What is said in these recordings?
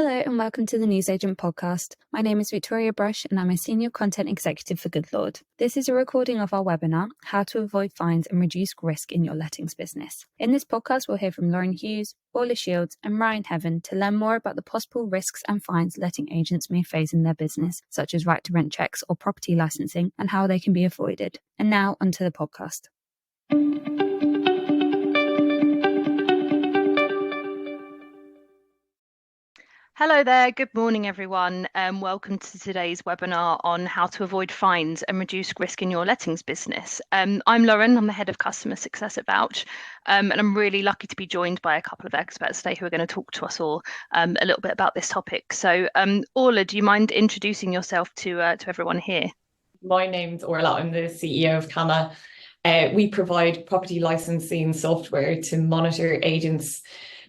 Hello and welcome to the Newsagent podcast. My name is Victoria Brush and I'm a Senior Content Executive for Good Lord. This is a recording of our webinar, How to Avoid Fines and Reduce Risk in Your Lettings Business. In this podcast, we'll hear from Lauren Hughes, Orla Shields and Ryan Heaven to learn more about the possible risks and fines letting agents may face in their business, such as right to rent checks or property licensing, and how they can be avoided. And now onto the podcast. Hello there, good morning everyone. Welcome to today's webinar on how to avoid fines and reduce risk in your lettings business. I'm Lauren, I'm the Head of Customer Success at Vouch, and I'm really lucky to be joined by a couple of experts today who are going to talk to us all a little bit about this topic. So Orla, do you mind introducing yourself to everyone here? My name's Orla, I'm the CEO of Kamma. We provide property licensing software to monitor agents'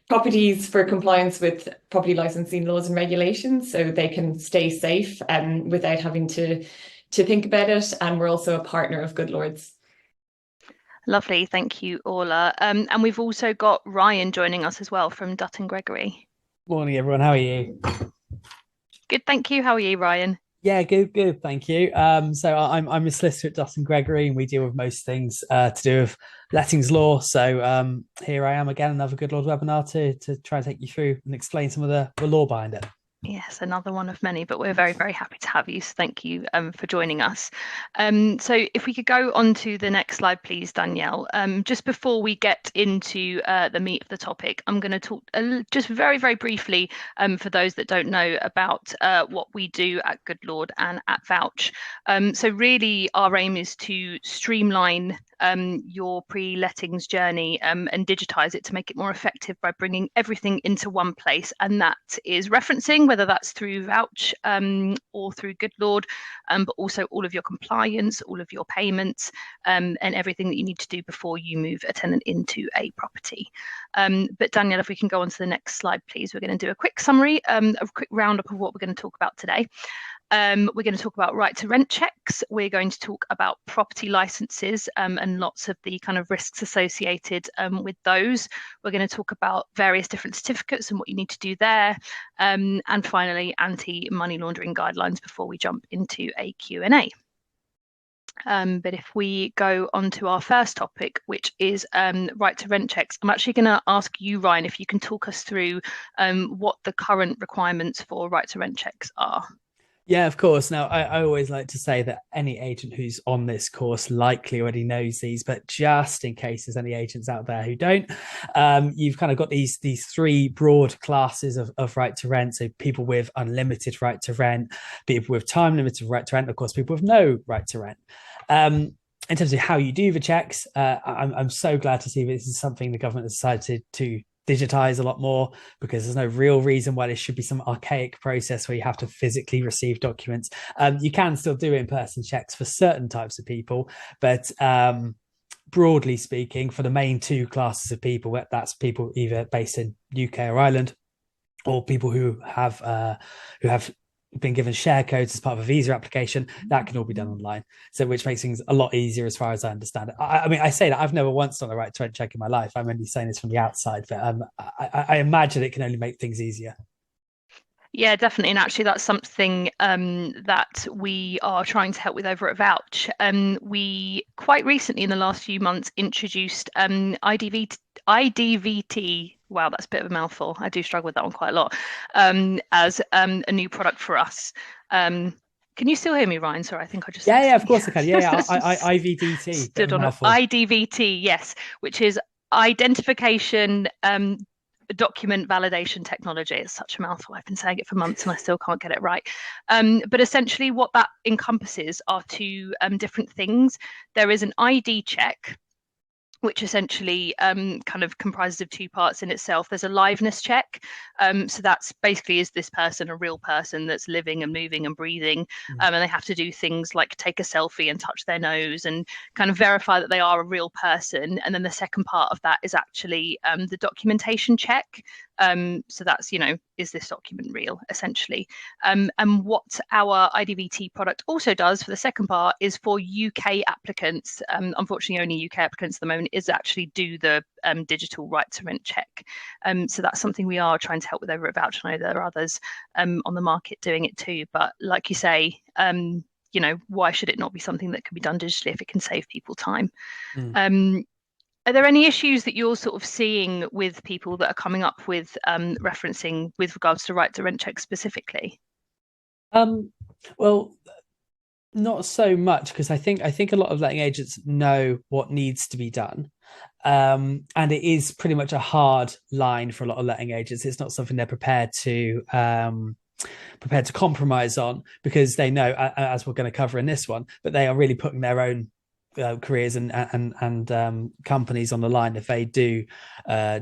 properties for compliance with property licensing laws and regulations so they can stay safe without having to think about it. And we're also a partner of Good Lords. Lovely, thank you, Orla. And we've also got Ryan joining us as well from Dutton, Gregory. Morning, everyone. How are you? Good, thank you. How are you, Ryan? Yeah, good, thank you. So I'm a solicitor at Dutton Gregory, and we deal with most things to do with lettings law. So here I am again, another Good Lord webinar to try and take you through and explain some of the law behind it. Yes, another one of many, but we're very, very happy to have you. So thank you for joining us. So if we could go on to the next slide, please, Danielle. Just before we get into the meat of the topic, I'm going to talk just very, very briefly for those that don't know about what we do at Good Lord and at Vouch. So really our aim is to streamline your pre-lettings journey and digitize it to make it more effective by bringing everything into one place, and that is referencing, whether that's through Vouch or through Good Lord, but also all of your compliance, all of your payments, and everything that you need to do before you move a tenant into a property. But Danielle, if we can go on to the next slide, please. We're going to do a quick summary, a quick roundup of what we're going to talk about today. We're going to talk about right to rent checks. We're going to talk about property licenses and lots of the kind of risks associated with those. We're going to talk about various different certificates and what you need to do there. And finally, anti-money laundering guidelines before we jump into a Q&A. But if we go on to our first topic, which is right to rent checks, I'm actually going to ask you, Ryan, if you can talk us through what the current requirements for right to rent checks are. Yeah, of course. Now, I always like to say that any agent who's on this course likely already knows these, but just in case there's any agents out there who don't, you've kind of got these three broad classes of right to rent. So people with unlimited right to rent, people with time limited right to rent, of course, people with no right to rent. In terms of how you do the checks, I'm so glad to see that this is something the government has decided to digitize a lot more, because there's no real reason why there should be some archaic process where you have to physically receive documents. You can still do in-person checks for certain types of people, but broadly speaking, for the main two classes of people, that's people either based in UK or Ireland, or people who have been given share codes as part of a visa application, that can all be done online. So which makes things a lot easier as far as I understand it. I mean, I say that I've never once done a right to rent check in my life. I'm only saying this from the outside, but I imagine it can only make things easier. Yeah, definitely. And actually, that's something that we are trying to help with over at Vouch. We quite recently, in the last few months, introduced IDVT. Wow, that's a bit of a mouthful. I do struggle with that one quite a lot, as a new product for us. Can you still hear me, Ryan? Sorry, I think I just... Yeah, of course I can. Yeah, IVDT. Stood on IDVT, yes, which is identification... document validation technology. It's such a mouthful. I've been saying it for months and I still can't get it right. But essentially what that encompasses are two different things. There is an ID check, which essentially kind of comprises of two parts in itself. There's a liveness check. So that's basically, is this person a real person that's living and moving and breathing? And they have to do things like take a selfie and touch their nose and kind of verify that they are a real person. And then the second part of that is actually the documentation check. So that's, is this document real, essentially? And what our IDVT product also does for the second part is for UK applicants. Unfortunately, only UK applicants at the moment is actually do the digital right to rent check. So that's something we are trying to help with over at Vouch. I know there are others on the market doing it too. But like you say, why should it not be something that can be done digitally if it can save people time? Are there any issues that you're sort of seeing with people that are coming up with referencing with regards to right to rent checks specifically? Well, not so much, because I think a lot of letting agents know what needs to be done. And it is pretty much a hard line for a lot of letting agents. It's not something they're prepared to compromise on, because they know, as we're going to cover in this one, but they are really putting their own careers and companies on the line if they do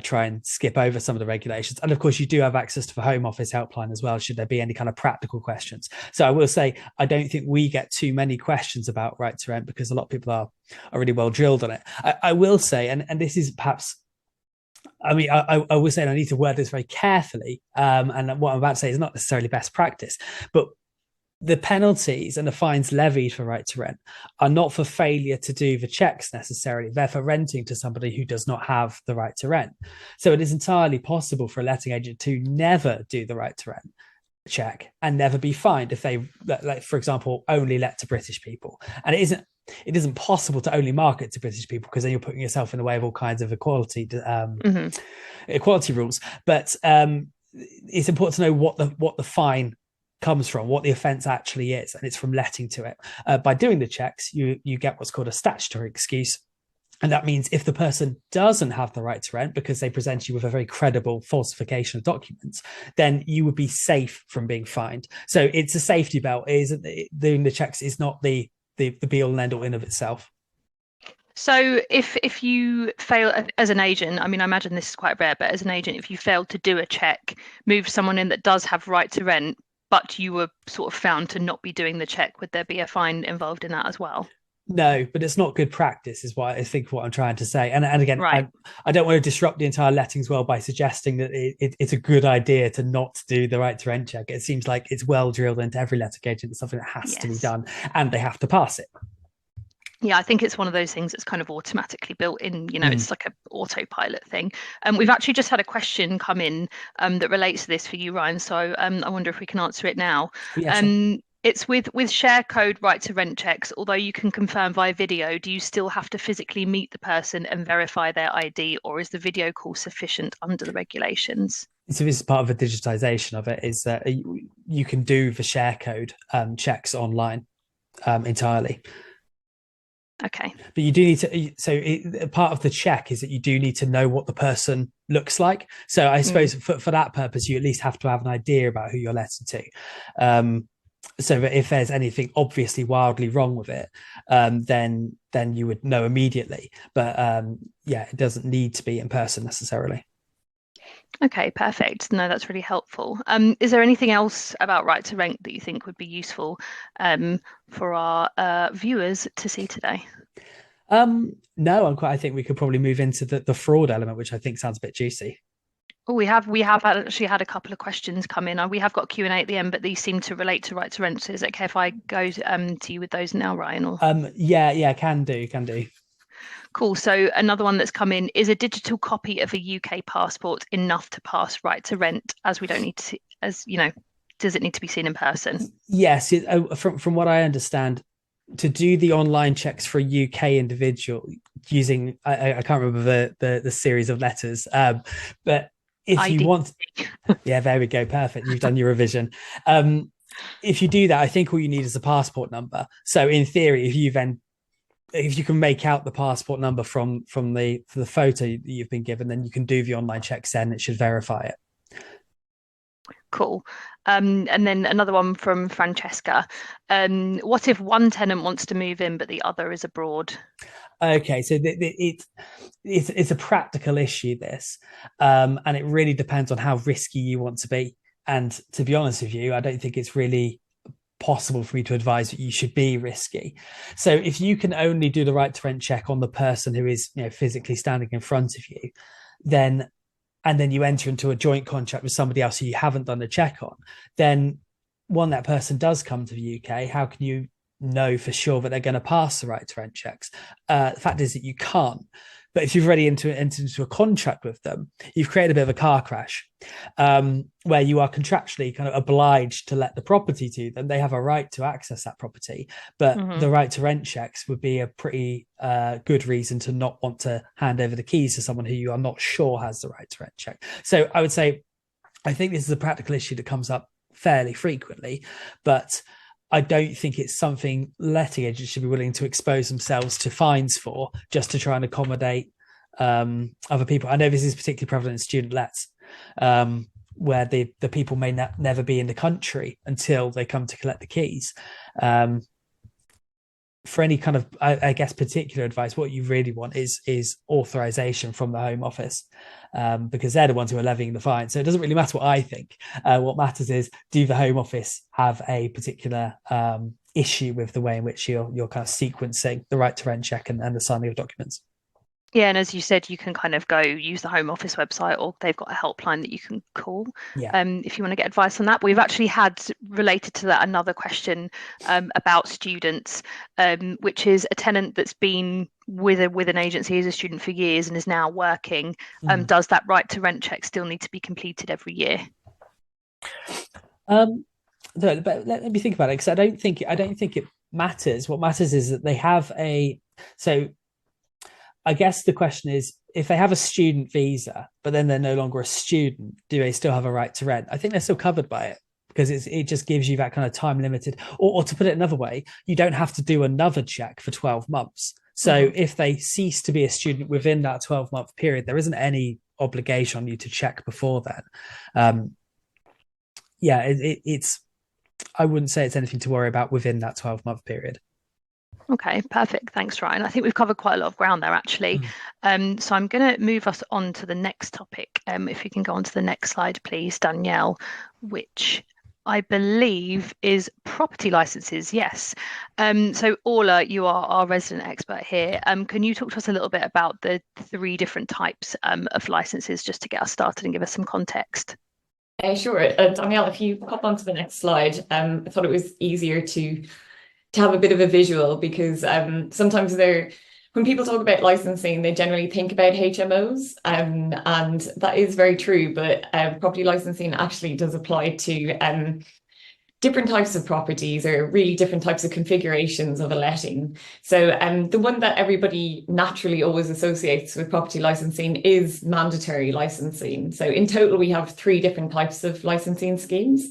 try and skip over some of the regulations. And of course, you do have access to the Home Office helpline as well, should there be any kind of practical questions. So I will say, I don't think we get too many questions about right to rent, because a lot of people are really well drilled on it. I will say, and this is perhaps, I will say, and I need to word this very carefully, and what I'm about to say is not necessarily best practice, but the penalties and the fines levied for right to rent are not for failure to do the checks necessarily. They're for renting to somebody who does not have the right to rent. So it is entirely possible for a letting agent to never do the right to rent check and never be fined if they, like, for example, only let to British people. And it isn't possible to only market to British people, because then you're putting yourself in the way of all kinds of equality rules. But it's important to know what the fine comes from, what the offence actually is, and it's from letting to it. By doing the checks, you get what's called a statutory excuse. And that means if the person doesn't have the right to rent because they present you with a very credible falsification of documents, then you would be safe from being fined. So it's a safety belt. Doing the checks is not the be all and end all in of itself. So if you fail as an agent, I imagine this is quite rare, but as an agent, if you fail to do a check, move someone in that does have right to rent, but you were sort of found to not be doing the check, would there be a fine involved in that as well? No, but it's not good practice, is what I'm trying to say. And again, right. I don't want to disrupt the entire lettings world by suggesting that it's a good idea to not do the right to rent check. It seems like it's well drilled into every letting agent. It's something that has to be done, and they have to pass it. Yeah, I think it's one of those things that's kind of automatically built in, it's like an autopilot thing. We've actually just had a question come in that relates to this for you, Ryan. So I wonder if we can answer it now. Yeah, sure. It's with share code right to rent checks. Although you can confirm via video, do you still have to physically meet the person and verify their ID, or is the video call sufficient under the regulations? So this is part of the digitization of it, is that you can do the share code checks online entirely. Okay. But you do need to, part of the check is that you do need to know what the person looks like. So I suppose for that purpose, you at least have to have an idea about who you're letting to. So that if there's anything obviously wildly wrong with it, then you would know immediately. But it doesn't need to be in person necessarily. Okay, perfect. No, that's really helpful. Is there anything else about right to rent that you think would be useful for our viewers to see today? No, I think we could probably move into the fraud element, which I think sounds a bit juicy. Oh, we have actually had a couple of questions come in. We have got Q&A at the end, but these seem to relate to right to rent. So is it okay if I go to you with those now, Ryan? Or can do. Cool. So another one that's come in is: a digital copy of a UK passport enough to pass right to rent, as we don't need to see, does it need to be seen in person? Yes. From what I understand, to do the online checks for a UK individual using, I can't remember the series of letters, but if ID. You want, there we go. Perfect. You've done your revision. If you do that, I think all you need is a passport number. So in theory, if you can make out the passport number from the photo that you've been given, then you can do the online checks then. It should verify it. Cool. And then another one from Francesca. What if one tenant wants to move in but the other is abroad? Okay, so it's a practical issue, this, and it really depends on how risky you want to be. And to be honest with you, I don't think it's really possible for me to advise that you should be risky. So if you can only do the right to rent check on the person who is physically standing in front of you, then and then you enter into a joint contract with somebody else who you haven't done a check on, then when that person does come to the UK, how can you know for sure that they're going to pass the right to rent checks? The fact is that you can't. But if you've already entered into a contract with them, you've created a bit of a car crash, where you are contractually kind of obliged to let the property to them. They have a right to access that property, but the right to rent checks would be a pretty good reason to not want to hand over the keys to someone who you are not sure has the right to rent check. So I would say, I think this is a practical issue that comes up fairly frequently, but I don't think it's something letting agents should be willing to expose themselves to fines for, just to try and accommodate other people. I know this is particularly prevalent in student lets, where the people may never be in the country until they come to collect the keys. For any kind of, I guess, particular advice, what you really want is authorization from the Home Office, because they're the ones who are levying the fine. So it doesn't really matter what I think. What matters is, do the Home Office have a particular issue with the way in which you're kind of sequencing the right to rent check and the signing of documents? Yeah, and as you said, you can kind of go use the Home Office website, or they've got a helpline that you can call if you want to get advice on that. But we've actually had, related to that, another question about students, which is a tenant that's been with an agency as a student for years and is now working. Does that right to rent check still need to be completed every year? But let me think about it, because I don't think it matters. What matters is that they have so I guess the question is, if they have a student visa, but then they're no longer a student, do they still have a right to rent? I think they're still covered by it, because it just gives you that kind of time limited, or to put it another way, you don't have to do another check for 12 months. So if they cease to be a student within that 12-month period, there isn't any obligation on you to check before then. It's I wouldn't say it's anything to worry about within that 12-month period. Okay, perfect. Thanks, Ryan. I think we've covered quite a lot of ground there, actually. So I'm going to move us on to the next topic. If you can go on to the next slide, please, Danielle, which I believe is property licenses. Yes. So Orla, you are our resident expert here. Can you talk to us a little bit about the 3 different types of licenses, just to get us started and give us some context? Sure. Danielle, if you pop onto the next slide, I thought it was easier to have a bit of a visual, because sometimes when people talk about licensing, they generally think about HMOs, and that is very true, but property licensing actually does apply to different types of properties, or really different types of configurations of a letting. So the one that everybody naturally always associates with property licensing is mandatory licensing. So in total, we have 3 different types of licensing schemes: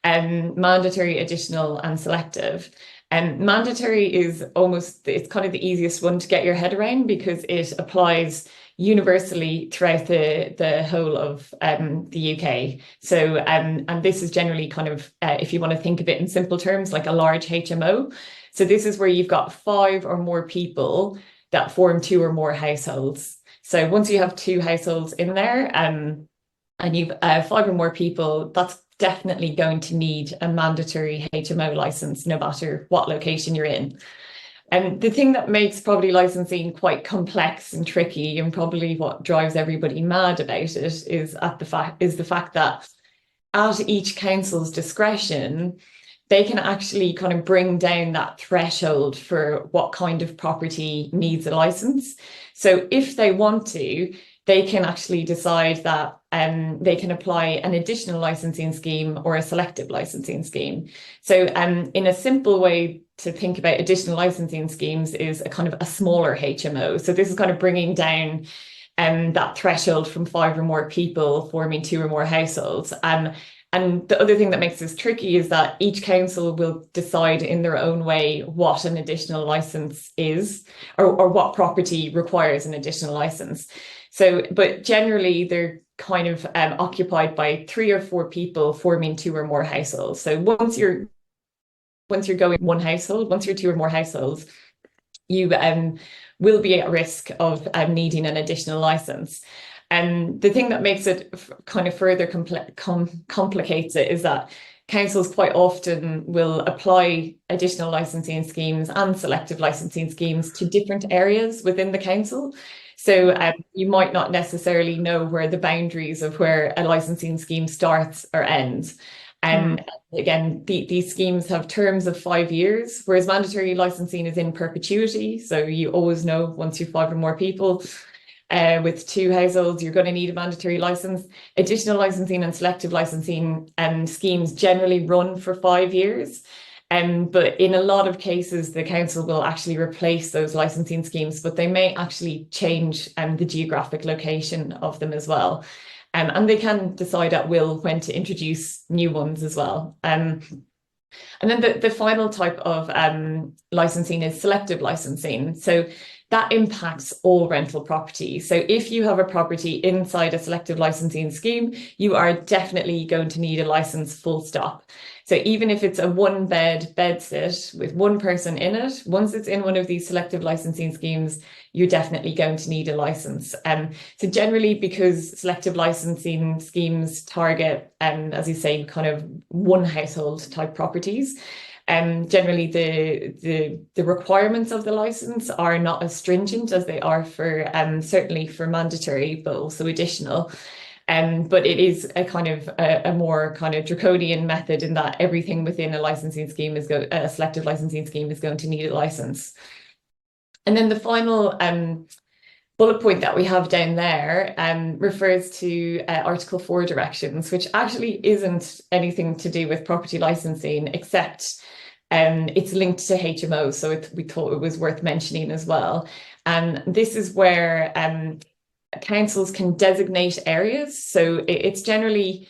mandatory, additional, and selective. And mandatory is it's kind of the easiest one to get your head around, because it applies universally throughout the whole of the UK. So and this is generally kind of, if you want to think of it in simple terms, like a large HMO. So this is where you've got 5 or more people that form 2 or more households. So once you have 2 households in there, and you've 5 or more people, that's definitely going to need a mandatory HMO license, no matter what location you're in. And the thing that makes property licensing quite complex and tricky, and probably what drives everybody mad about it, is the fact that at each council's discretion, they can actually kind of bring down that threshold for what kind of property needs a license. So if they want to, they can actually decide that they can apply an additional licensing scheme or a selective licensing scheme. So in a simple way to think about additional licensing schemes is a kind of a smaller HMO. So this is kind of bringing down that threshold from 5 or more people forming 2 or more households. And the other thing that makes this tricky is that each council will decide in their own way what an additional license is, or what property requires an additional license. So, but generally they're kind of occupied by 3 or 4 people forming 2 or more households. So once you're going one household, once you're 2 or more households, you will be at risk of needing an additional license. And the thing that makes it kind of further complicates it is that councils quite often will apply additional licensing schemes and selective licensing schemes to different areas within the council. So you might not necessarily know where the boundaries of where a licensing scheme starts or ends. And again, these schemes have terms of 5 years, whereas mandatory licensing is in perpetuity. So you always know once you've 5 or more people with 2 households, you're going to need a mandatory license. Additional licensing and selective licensing schemes generally run for 5 years. But in a lot of cases, the council will actually replace those licensing schemes, but they may actually change the geographic location of them as well. And they can decide at will when to introduce new ones as well. And then the final type of licensing is selective licensing. So that impacts all rental property. So if you have a property inside a selective licensing scheme, you are definitely going to need a license, full stop. So even if it's a 1-bed bedsit with 1 person in it, once it's in one of these selective licensing schemes, you're definitely going to need a license. So generally, because selective licensing schemes target, as you say, kind of 1 household type properties, generally the requirements of the license are not as stringent as they are for certainly for mandatory, but also additional. But it is a kind of a more kind of draconian method in that everything within a licensing scheme a selective licensing scheme is going to need a license. And then the final bullet point that we have down there refers to Article 4 directions, which actually isn't anything to do with property licensing, except it's linked to HMO. So we thought it was worth mentioning as well. And this is where councils can designate areas. So it's generally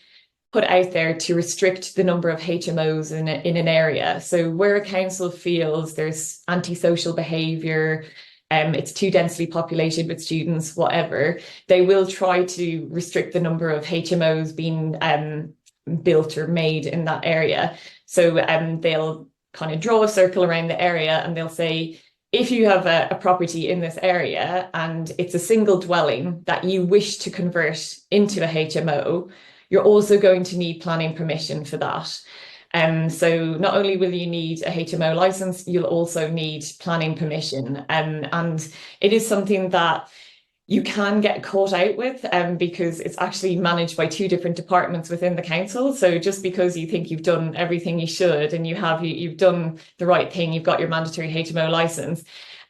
put out there to restrict the number of HMOs in an area. So where a council feels there's antisocial behaviour, it's too densely populated with students, whatever, they will try to restrict the number of HMOs being built or made in that area. So they'll kind of draw a circle around the area and they'll say, if you have a property in this area and it's a single dwelling that you wish to convert into a HMO, you're also going to need planning permission for that. So not only will you need a HMO license, you'll also need planning permission. And it is something that you can get caught out with because it's actually managed by 2 different departments within the council. So just because you think you've done everything you should and you've done the right thing, you've got your mandatory HMO license,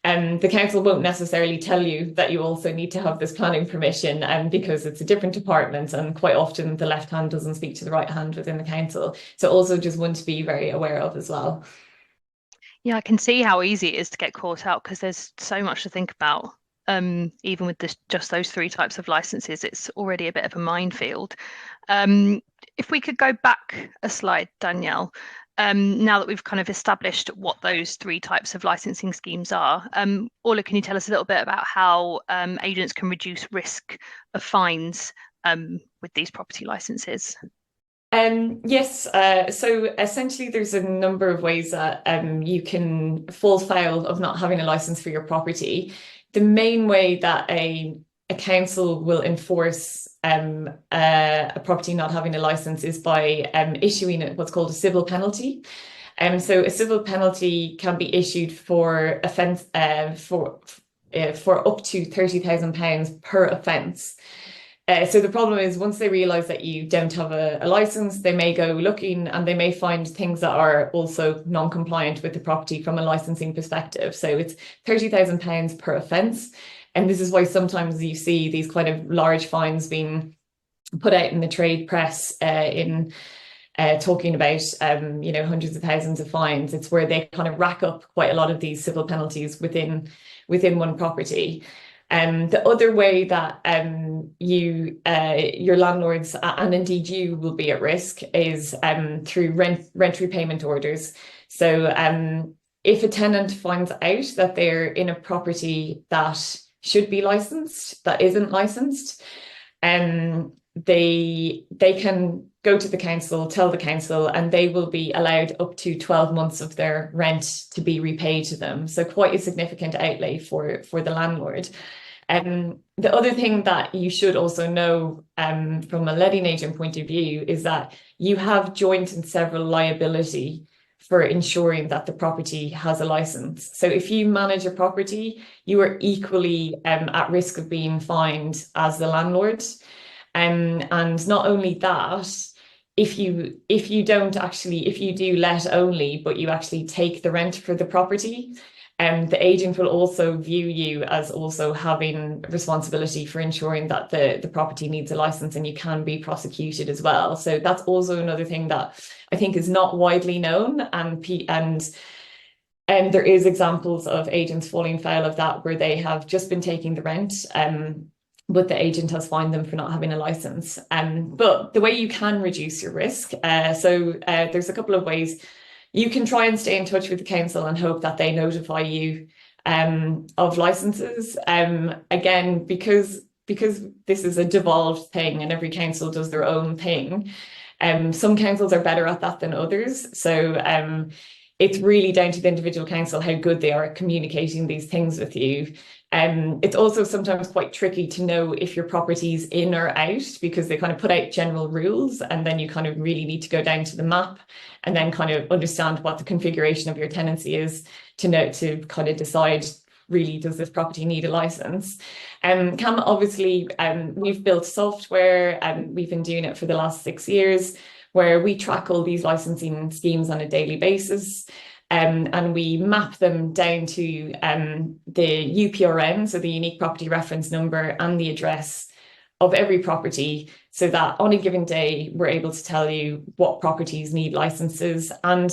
the council won't necessarily tell you that you also need to have this planning permission because it's a different department, and quite often the left hand doesn't speak to the right hand within the council. So also just one to be very aware of as well. Yeah, I can see how easy it is to get caught out because there's so much to think about. Even with just those 3 types of licenses, it's already a bit of a minefield. If we could go back a slide, Danielle, now that we've kind of established what those 3 types of licensing schemes are, Orla, can you tell us a little bit about how agents can reduce risk of fines with these property licenses? Yes, so essentially there's a number of ways that you can fall foul of not having a license for your property. The main way that a council will enforce a property not having a license is by issuing what's called a civil penalty. So a civil penalty can be issued for offence for up to £30,000 per offence. So the problem is once they realise that you don't have a license, they may go looking and they may find things that are also non-compliant with the property from a licensing perspective. So it's £30,000 per offence. And this is why sometimes you see these kind of large fines being put out in the trade press in talking about, hundreds of thousands of fines. It's where they kind of rack up quite a lot of these civil penalties within one property. The other way that your landlords and indeed you will be at risk is through rent repayment orders. So if a tenant finds out that they're in a property that should be licensed, that isn't licensed, they can go to the council, tell the council, and they will be allowed up to 12 months of their rent to be repaid to them. So quite a significant outlay for the landlord. The other thing that you should also know from a letting agent point of view is that you have joint and several liability for ensuring that the property has a license. So if you manage a property, you are equally at risk of being fined as the landlord. And not only that, if you do let only, but you actually take the rent for the property, the agent will also view you as also having responsibility for ensuring that the property needs a license, and you can be prosecuted as well. So that's also another thing that I think is not widely known, and there is examples of agents falling foul of that, where they have just been taking the rent, but the agent has fined them for not having a license. But the way you can reduce your risk, there's a couple of ways. You can try and stay in touch with the council and hope that they notify you of licenses. Again, because this is a devolved thing and every council does their own thing, some councils are better at that than others. So it's really down to the individual council how good they are at communicating these things with you. It's also sometimes quite tricky to know if your property's in or out, because they kind of put out general rules, and then you kind of really need to go down to the map and then kind of understand what the configuration of your tenancy is to kind of decide, really, does this property need a license? Kamma, obviously, we've built software, and we've been doing it for the last 6 years, where we track all these licensing schemes on a daily basis. And we map them down to the UPRN, so the unique property reference number, and the address of every property, so that on a given day, we're able to tell you what properties need licenses and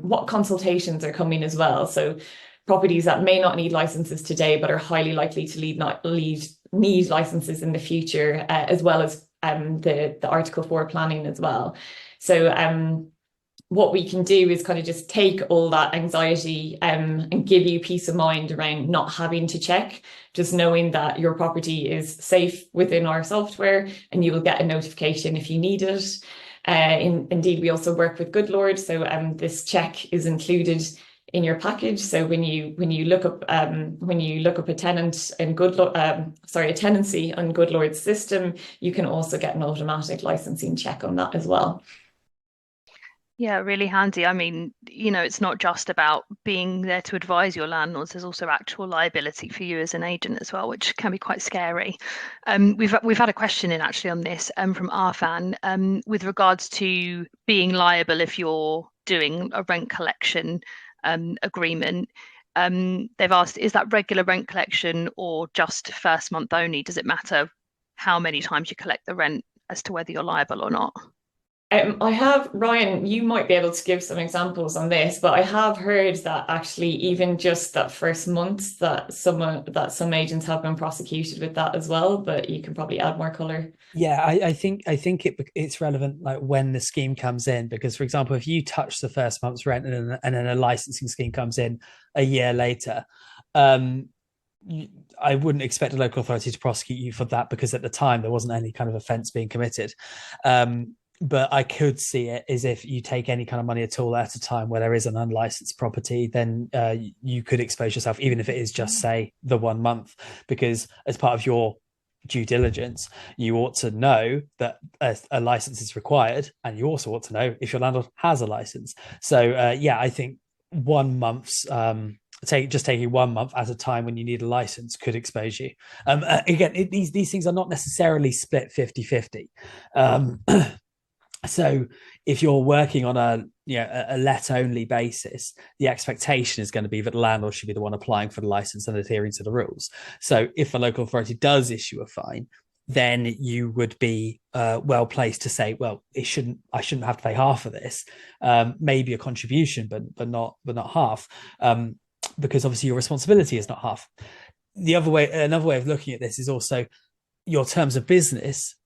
what consultations are coming as well. So properties that may not need licenses today, but are highly likely to need licenses in the future, as well as the Article 4 planning as well. So what we can do is kind of just take all that anxiety and give you peace of mind around not having to check, just knowing that your property is safe within our software, and you will get a notification if you need it. Indeed, we also work with Good Lord, so this check is included in your package. So when you look up a tenant in a tenancy on Good Lord's system, you can also get an automatic licensing check on that as well. Yeah, really handy. I mean, it's not just about being there to advise your landlords. There's also actual liability for you as an agent as well, which can be quite scary. We've had a question in actually on this from Arfan with regards to being liable if you're doing a rent collection agreement. They've asked, is that regular rent collection or just first month only? Does it matter how many times you collect the rent as to whether you're liable or not? I have, Ryan, you might be able to give some examples on this, but I have heard that actually even just that first month that some agents have been prosecuted with that as well, but you can probably add more colour. Yeah, I think it's relevant like when the scheme comes in, because for example, if you touch the first month's rent and then a licensing scheme comes in a year later, I wouldn't expect a local authority to prosecute you for that, because at the time there wasn't any kind of offence being committed. But I could see it as if you take any kind of money at all at a time where there is an unlicensed property, then you could expose yourself, even if it is just, say, the 1 month, because as part of your due diligence, you ought to know that a license is required, and you also ought to know if your landlord has a license. So I think 1 month's taking 1 month at a time when you need a license could expose you. Again, these things are not necessarily split 50-50. So if you're working on a let only basis, the expectation is going to be that the landlord should be the one applying for the license and adhering to the rules. So if a local authority does issue a fine, then you would be well placed to say, well, I shouldn't have to pay half of this, maybe a contribution, but not half, because obviously your responsibility is not half. Another way of looking at this is also your terms of business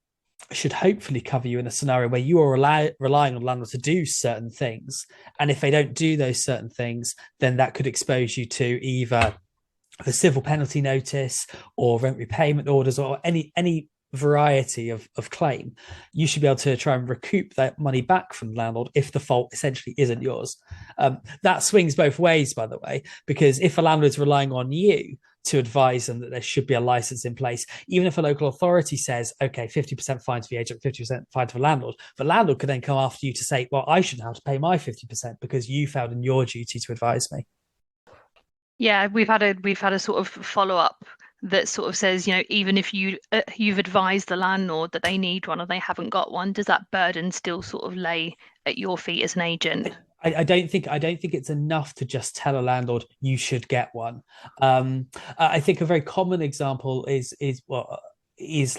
should hopefully cover you in a scenario where you are relying on landlords to do certain things, and if they don't do those certain things, then that could expose you to either the civil penalty notice or rent repayment orders or any variety of claim. You should be able to try and recoup that money back from the landlord if the fault essentially isn't yours. That swings both ways, by the way, because if a landlord's relying on you to advise them that there should be a license in place. Even if a local authority says, okay, 50% fine to the agent, 50% fine to the landlord could then come after you to say, well, I shouldn't have to pay my 50% because you failed in your duty to advise me. Yeah, we've had a sort of follow up that sort of says, even if you've advised the landlord that they need one or they haven't got one, does that burden still sort of lay at your feet as an agent? I don't think it's enough to just tell a landlord you should get one. I think a very common example is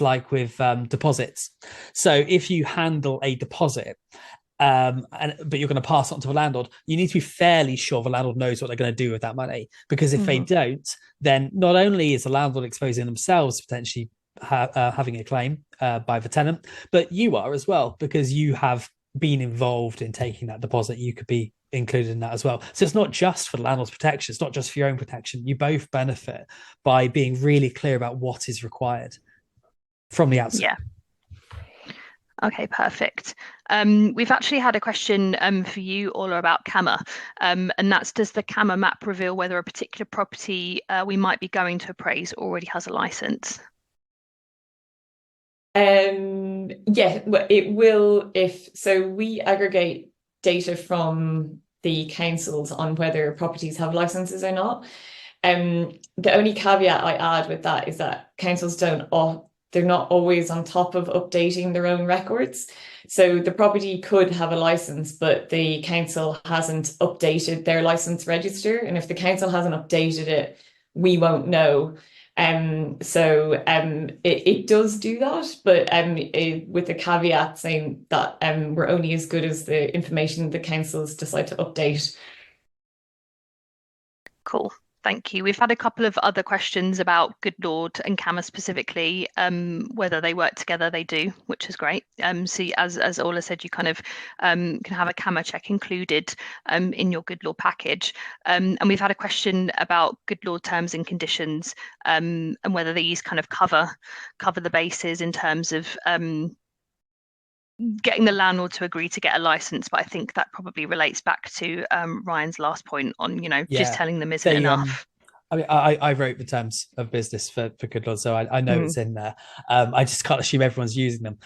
like with deposits. So if you handle a deposit, but you're going to pass it on to a landlord, you need to be fairly sure the landlord knows what they're going to do with that money. Because if they don't, then not only is the landlord exposing themselves to potentially having a claim by the tenant, but you are as well, because you have been involved in taking that deposit. You could be included in that as well. So it's not just for the landlord's protection, it's not just for your own protection. You both benefit by being really clear about what is required from the outset. Yeah. Okay, perfect. We've actually had a question for you, Orla, about Kamma, and that's, does the Kamma map reveal whether a particular property we might be going to appraise already has a license? Yeah, it will. If so, we aggregate data from the councils on whether properties have licenses or not. The only caveat I add with that is that councils they're not always on top of updating their own records. So the property could have a license, but the council hasn't updated their license register. And if the council hasn't updated it, we won't know. It does do that, but with the caveat saying that we're only as good as the information the councils decide to update. Cool. Thank you. We've had a couple of other questions about Good Lord and Kamma specifically, whether they work together. They do, which is great. So as Orla said, you kind of can have a Kamma check included in your Good Lord package. And we've had a question about Good Lord terms and conditions, and whether these kind of cover the bases in terms of getting the landlord to agree to get a license. But I think that probably relates back to Ryan's last point on, just telling them isn't enough. I mean, I wrote the terms of business for Good Lord, so I know it's in there. I just can't assume everyone's using them.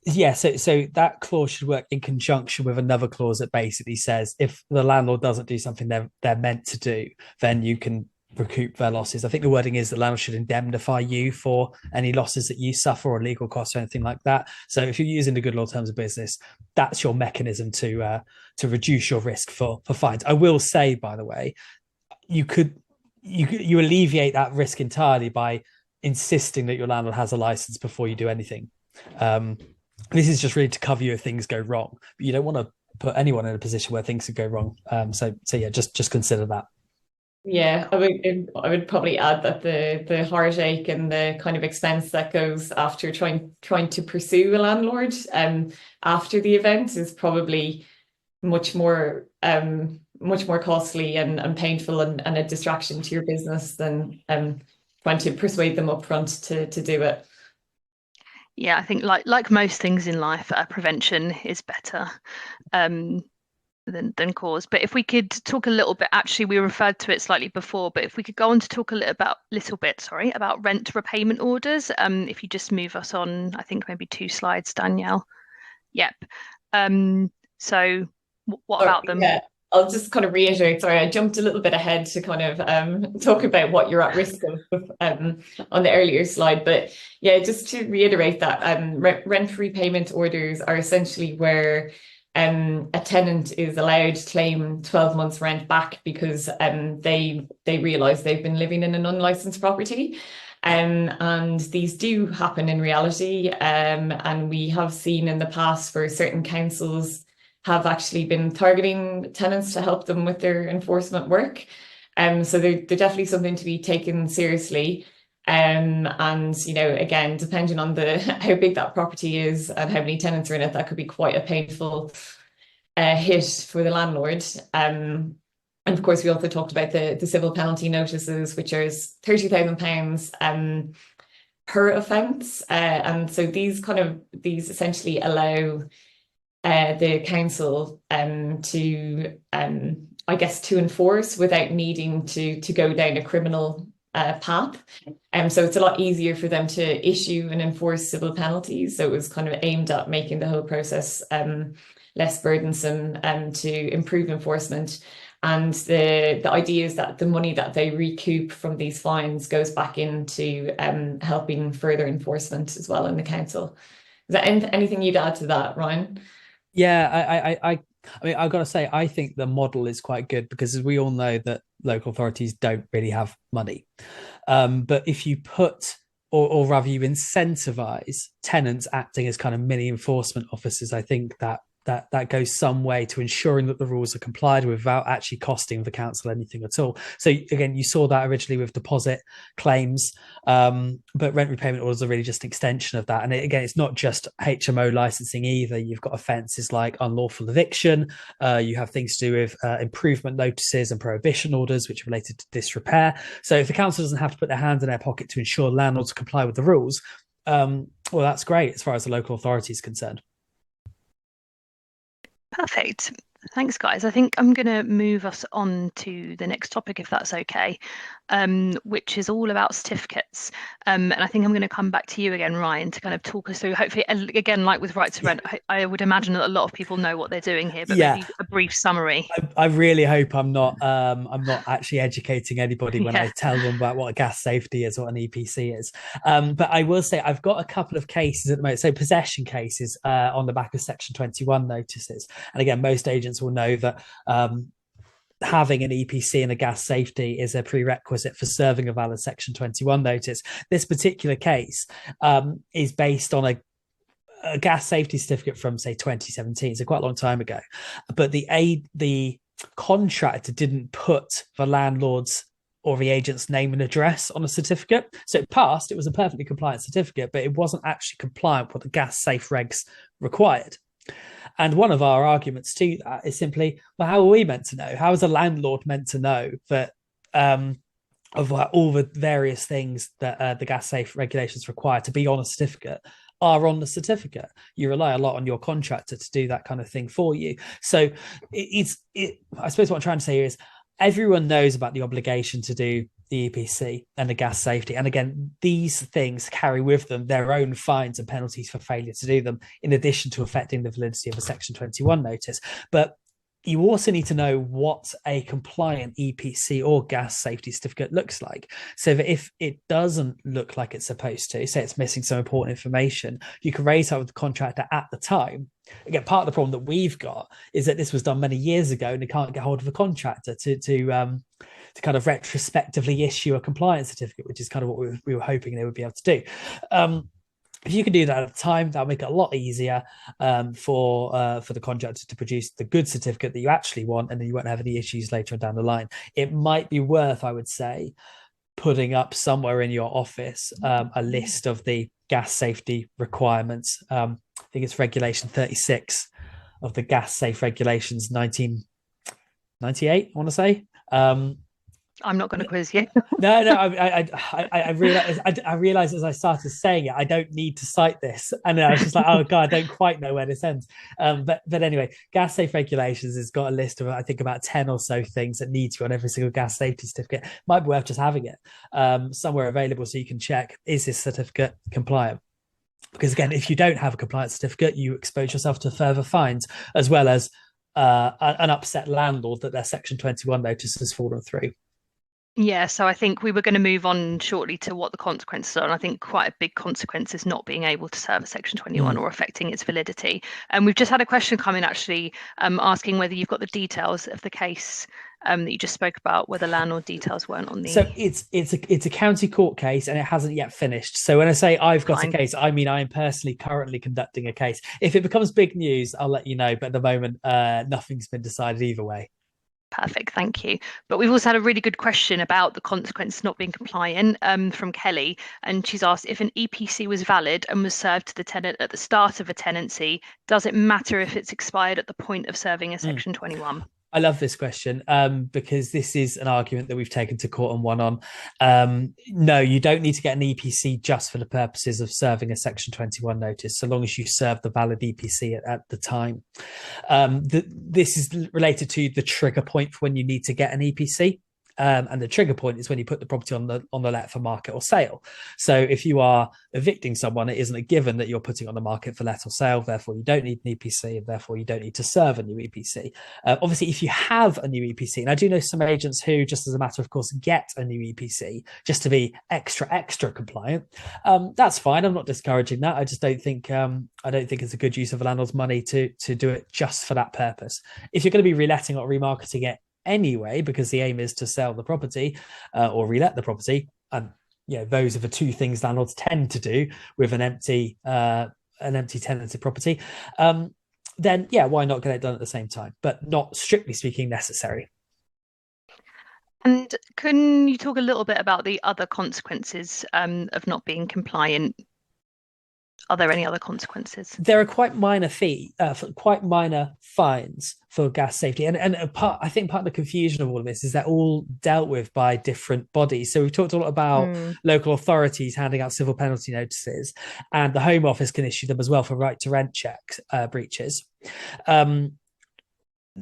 So that clause should work in conjunction with another clause that basically says if the landlord doesn't do something they're meant to do, then you can recoup their losses. I think the wording is the landlord should indemnify you for any losses that you suffer or legal costs or anything like that. So if you're using the Good Lord terms of business, that's your mechanism to reduce your risk for fines. I will say, by the way, you alleviate that risk entirely by insisting that your landlord has a license before you do anything. This is just really to cover you if things go wrong, but you don't want to put anyone in a position where things could go wrong. So yeah, just consider that. Yeah, I would probably add that the heartache and the kind of expense that goes after trying to pursue a landlord after the event is probably much more costly and painful and a distraction to your business than trying to persuade them up front to do it. Yeah, I think like most things in life, about is better than cause. But if we could talk a little bit, actually we referred to it slightly before, but if we could go on to talk a little bit about rent repayment orders. If you just move us on, I think maybe 2 slides, Danielle. Yep. So what about them? Yeah, I'll just kind of reiterate, sorry, I jumped a little bit ahead to kind of talk about what you're at risk of on the earlier slide. But yeah, just to reiterate that rent repayment orders are essentially where a tenant is allowed to claim 12 months rent back because they realise they've been living in an unlicensed property. And these do happen in reality. And we have seen in the past where certain councils have actually been targeting tenants to help them with their enforcement work. So they're definitely something to be taken seriously. And again, depending on how big that property is and how many tenants are in it, that could be quite a painful hit for the landlord. And of course, we also talked about the civil penalty notices, which is £30,000 per offence. And so these essentially allow the council to enforce without needing to go down a criminal path. So it's a lot easier for them to issue and enforce civil penalties. So it was kind of aimed at making the whole process less burdensome and to improve enforcement. And the idea is that the money that they recoup from these fines goes back into helping further enforcement as well in the council. Is there anything you'd add to that, Ryan? Yeah, I mean, I've got to say, I think the model is quite good because as we all know that local authorities don't really have money. But if you put, or rather you incentivize tenants acting as kind of mini enforcement officers, I think that goes some way to ensuring that the rules are complied with without actually costing the council anything at all. So again, you saw that originally with deposit claims, but rent repayment orders are really just an extension of that. And again, it's not just HMO licensing either. You've got offences like unlawful eviction. You have things to do with improvement notices and prohibition orders, which are related to disrepair. So if the council doesn't have to put their hand in their pocket to ensure landlords comply with the rules, well, that's great as far as the local authority is concerned. Perfect. Thanks, guys. I think I'm going to move us on to the next topic, if that's okay, which is all about certificates. And I think I'm going to come back to you again, Ryan, to kind of talk us through, hopefully, again, like with right to rent, I would imagine that a lot of people know what they're doing here, but maybe a brief summary. I really hope I'm not actually educating anybody when I tell them about what a gas safety is, what an EPC is. But I will say I've got a couple of cases at the moment, so possession cases on the back of Section 21 notices. And again, most agents will know that having an EPC and a gas safety is a prerequisite for serving a valid Section 21 notice. This particular case is based on a gas safety certificate from, say, 2017, so quite a long time ago. But the contractor didn't put the landlord's or the agent's name and address on a certificate. So it passed, it was a perfectly compliant certificate, but it wasn't actually compliant with what the gas safe regs required. And one of our arguments to that is simply, well, how are we meant to know? How is a landlord meant to know that of all the various things that the gas safe regulations require to be on a certificate are on the certificate? You rely a lot on your contractor to do that kind of thing for you. So I suppose what I'm trying to say here is everyone knows about the obligation to do the EPC and the gas safety. And again, these things carry with them their own fines and penalties for failure to do them, in addition to affecting the validity of a Section 21 notice. But you also need to know what a compliant EPC or gas safety certificate looks like. So that if it doesn't look like it's supposed to, say it's missing some important information, you can raise that with the contractor at the time. Again, part of the problem that we've got is that this was done many years ago and they can't get hold of a contractor to kind of retrospectively issue a compliance certificate, which is kind of what we were hoping they would be able to do. If you can do that at the time, that'll make it a lot easier for the contractor to produce the good certificate that you actually want, and then you won't have any issues later on down the line. It might be worth, I would say, putting up somewhere in your office a list of the gas safety requirements. I think it's Regulation 36 of the Gas Safe Regulations 1998, I want to say. I'm not going to quiz you. No, I realized as I started saying it, I don't need to cite this, and I was just like, oh god, I don't quite know where this ends. But anyway, gas safe regulations has got a list of, I think, about 10 or so things that need to be on every single gas safety certificate. Might be worth just having it somewhere available so you can check, is this certificate compliant? Because again, if you don't have a compliant certificate, you expose yourself to further fines, as well as an upset landlord that their Section 21 notice has fallen through. Yeah, so I think we were going to move on shortly to what the consequences are. And I think quite a big consequence is not being able to serve a Section 21 or affecting its validity. And we've just had a question come in actually asking whether you've got the details of the case that you just spoke about, where the landlord details weren't on the... So it's a county court case and it hasn't yet finished. So when I say I've got a case, I mean I am personally currently conducting a case. If it becomes big news, I'll let you know. But at the moment, nothing's been decided either way. Perfect, thank you. But we've also had a really good question about the consequence not being compliant from Kelly. And she's asked, if an EPC was valid and was served to the tenant at the start of a tenancy, does it matter if it's expired at the point of serving a Section 21? I love this question because this is an argument that we've taken to court and won on. No, you don't need to get an EPC just for the purposes of serving a Section 21 notice, so long as you serve the valid EPC at the time. This is related to the trigger point for when you need to get an EPC. And the trigger point is when you put the property on the let for market or sale. So if you are evicting someone, it isn't a given that you're putting on the market for let or sale. Therefore, you don't need an EPC, and therefore you don't need to serve a new EPC. Obviously, if you have a new EPC, and I do know some agents who, just as a matter of course, get a new EPC just to be extra compliant. That's fine. I'm not discouraging that. I just don't think it's a good use of a landlord's money to do it just for that purpose. If you're going to be reletting or remarketing it anyway, because the aim is to sell the property or relet the property, and those are the two things landlords tend to do with an empty tenanted property, then why not get it done at the same time, but not strictly speaking necessary. And can you talk a little bit about the other consequences of not being compliant? Are there any other consequences? There are quite minor fines for gas safety, and I think part of the confusion of all of this is they're all dealt with by different bodies. So we've talked a lot about local authorities handing out civil penalty notices, and the Home Office can issue them as well for right to rent checks breaches.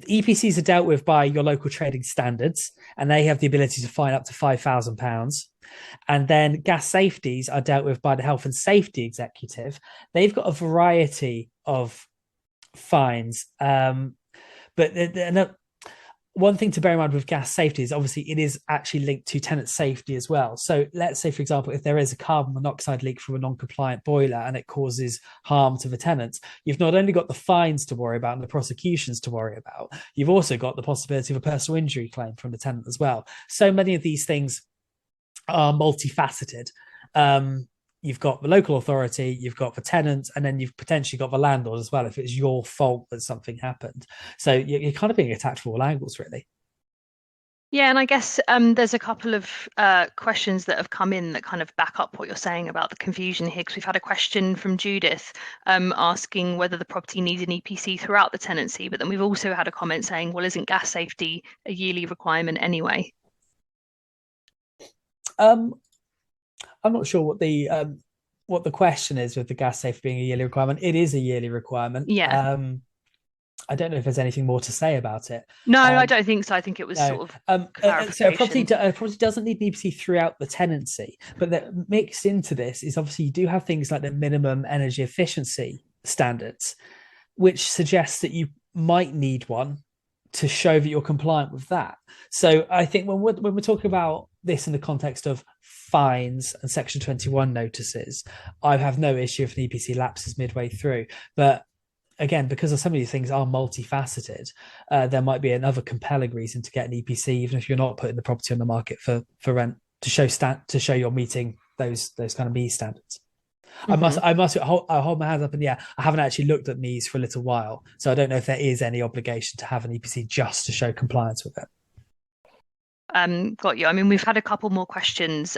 EPCs are dealt with by your local trading standards, and they have the ability to fine up to £5,000. And then gas safeties are dealt with by the Health and Safety Executive. They've got a variety of fines. But one thing to bear in mind with gas safety is obviously it is actually linked to tenant safety as well. So let's say, for example, if there is a carbon monoxide leak from a non-compliant boiler and it causes harm to the tenants, you've not only got the fines to worry about and the prosecutions to worry about, you've also got the possibility of a personal injury claim from the tenant as well. So many of these things are multifaceted. You've got the local authority, you've got the tenants, and then you've potentially got the landlord as well if it's your fault that something happened. So you're kind of being attacked from all angles, really. Yeah, and I guess there's a couple of questions that have come in that kind of back up what you're saying about the confusion here, because we've had a question from Judith asking whether the property needs an EPC throughout the tenancy, but then we've also had a comment saying, well, isn't gas safety a yearly requirement anyway? I'm not sure what the question is with the gas safe being a yearly requirement. It is a yearly requirement. Yeah. I don't know if there's anything more to say about it. No, I don't think so. I think it was sort of clarification. So a property doesn't need an EPC throughout the tenancy, but that mixed into this is obviously you do have things like the minimum energy efficiency standards, which suggests that you might need one to show that you're compliant with that. So I think when we're talking about this in the context of fines and Section 21 notices, I have no issue if an EPC lapses midway through. But again, because some of these things are multifaceted, there might be another compelling reason to get an EPC, even if you're not putting the property on the market for rent, to show you're meeting those kind of MEES standards. Mm-hmm. I hold my hands up, and I haven't actually looked at MEES for a little while, so I don't know if there is any obligation to have an EPC just to show compliance with it. Got you. I mean, we've had a couple more questions